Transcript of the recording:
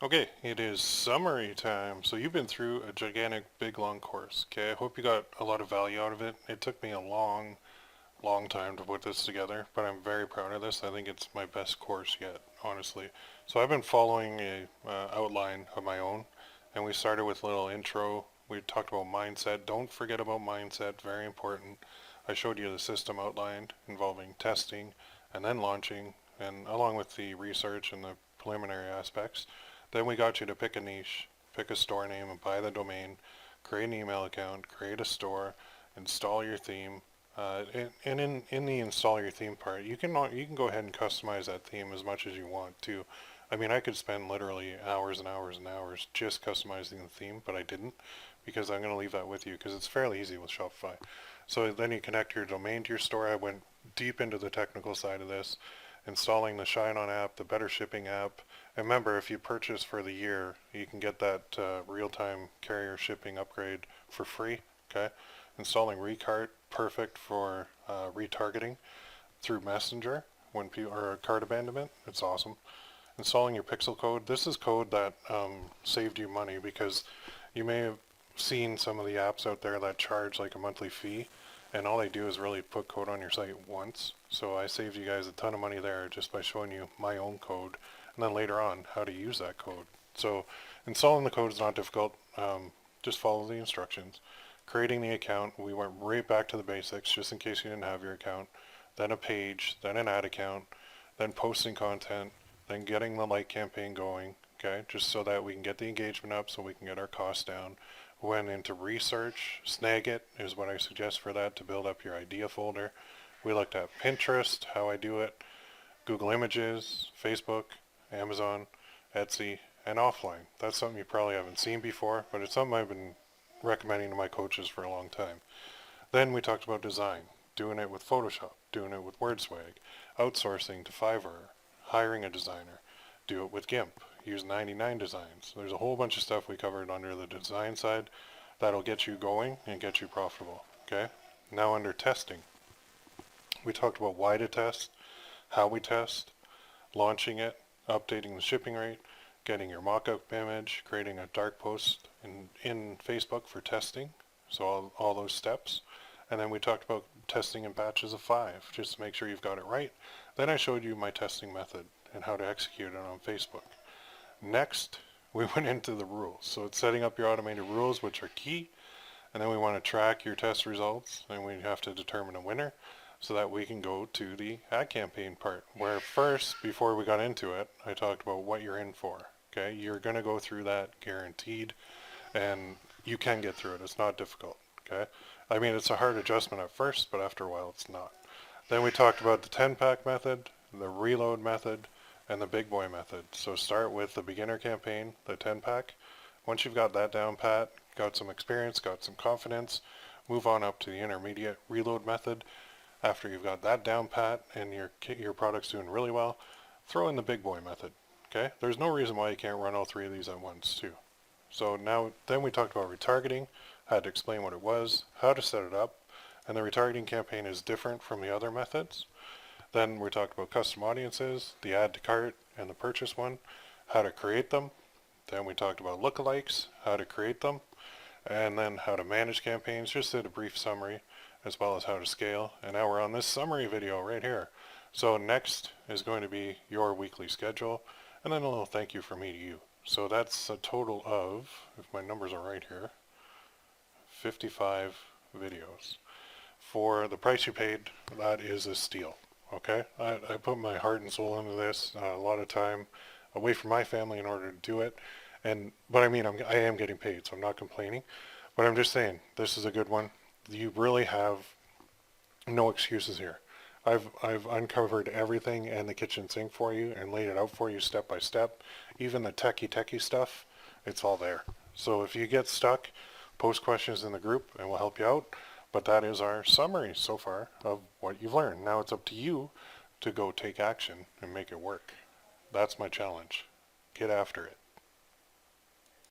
Okay, it is summary time. So you've been through a gigantic, big, long course. Okay, I hope you got a lot of value out of it. It took me a long, long time to put this together, but I'm very proud of this. I think it's my best course yet, honestly. So I've been following a outline of my own, and we started with a little intro. We talked about mindset. Don't forget about mindset, very important. I showed you the system outlined involving testing and then launching, and along with the research and the preliminary aspects. Then we got you to pick a niche, pick a store name and buy the domain, create an email account, create a store, install your theme. In the install your theme part, you can go ahead and customize that theme as much as you want to. I mean, I could spend literally hours and hours and hours just customizing the theme, but I didn't because I'm going to leave that with you because it's fairly easy with Shopify. So then you connect your domain to your store. I went deep into the technical side of this, installing the Shineon app, the Better Shipping app. And remember, if you purchase for the year, you can get that real-time carrier shipping upgrade for free. Okay, installing Recart, perfect for retargeting through Messenger when people or cart abandonment. It's awesome. Installing your pixel code. This is code that saved you money because you may have seen some of the apps out there that charge like a monthly fee, and all they do is really put code on your site once. So I saved you guys a ton of money there just by showing you my own code, and then later on how to use that code. So installing the code is not difficult. Just follow the instructions. Creating the account, we went right back to the basics just in case you didn't have your account. Then a page, then an ad account, then posting content, then getting the like campaign going, okay, just so that we can get the engagement up so we can get our costs down. Went into research. Snagit is what I suggest for that to build up your idea folder. We looked at Pinterest, how I do it, Google Images, Facebook, Amazon, Etsy, and offline. That's something you probably haven't seen before, but it's something I've been recommending to my coaches for a long time. Then we talked about design, doing it with Photoshop, doing it with WordSwag, outsourcing to Fiverr, hiring a designer, do it with GIMP, use 99 designs. There's a whole bunch of stuff we covered under the design side that'll get you going and get you profitable. Okay? Now under testing, we talked about why to test, how we test, launching it, updating the shipping rate, getting your mock-up image, creating a dark post in Facebook for testing. So all those steps. And then we talked about testing in batches of 5, just to make sure you've got it right. Then I showed you my testing method and how to execute it on Facebook. Next, we went into the rules. So it's setting up your automated rules, which are key. And then we want to track your test results, and we have to determine a winner so that we can go to the ad campaign part, where first, before we got into it, I talked about what you're in for. Okay, you're going to go through that guaranteed, and you can get through it. It's not difficult. Okay, I mean, it's a hard adjustment at first, but after a while it's not. Then we talked about the 10-pack method, the reload method, and the big boy method. So start with the beginner campaign, the 10-pack. Once you've got that down pat, got some experience, got some confidence, move on up to the intermediate reload method. After you've got that down pat and your product's doing really well, throw in the big boy method. Okay? There's no reason why you can't run all 3 of these at once too. So then we talked about retargeting, had to explain what it was, how to set it up, and the retargeting campaign is different from the other methods. Then we talked about custom audiences, the add to cart, and the purchase one, how to create them. Then we talked about lookalikes, how to create them, and then how to manage campaigns, just did a brief summary, as well as how to scale. And now we're on this summary video right here. So next is going to be your weekly schedule, and then a little thank you from me to you. So that's a total of, if my numbers are right here, 55 videos. For the price you paid, that is a steal. Okay? I put my heart and soul into this, a lot of time away from my family in order to do it. But I mean, I am getting paid, so I'm not complaining. But I'm just saying, this is a good one. You really have no excuses here. I've uncovered everything and the kitchen sink for you and laid it out for you step by step. Even the techie stuff, it's all there. So if you get stuck, post questions in the group and we'll help you out. But that is our summary so far of what you've learned. Now it's up to you to go take action and make it work. That's my challenge. Get after it.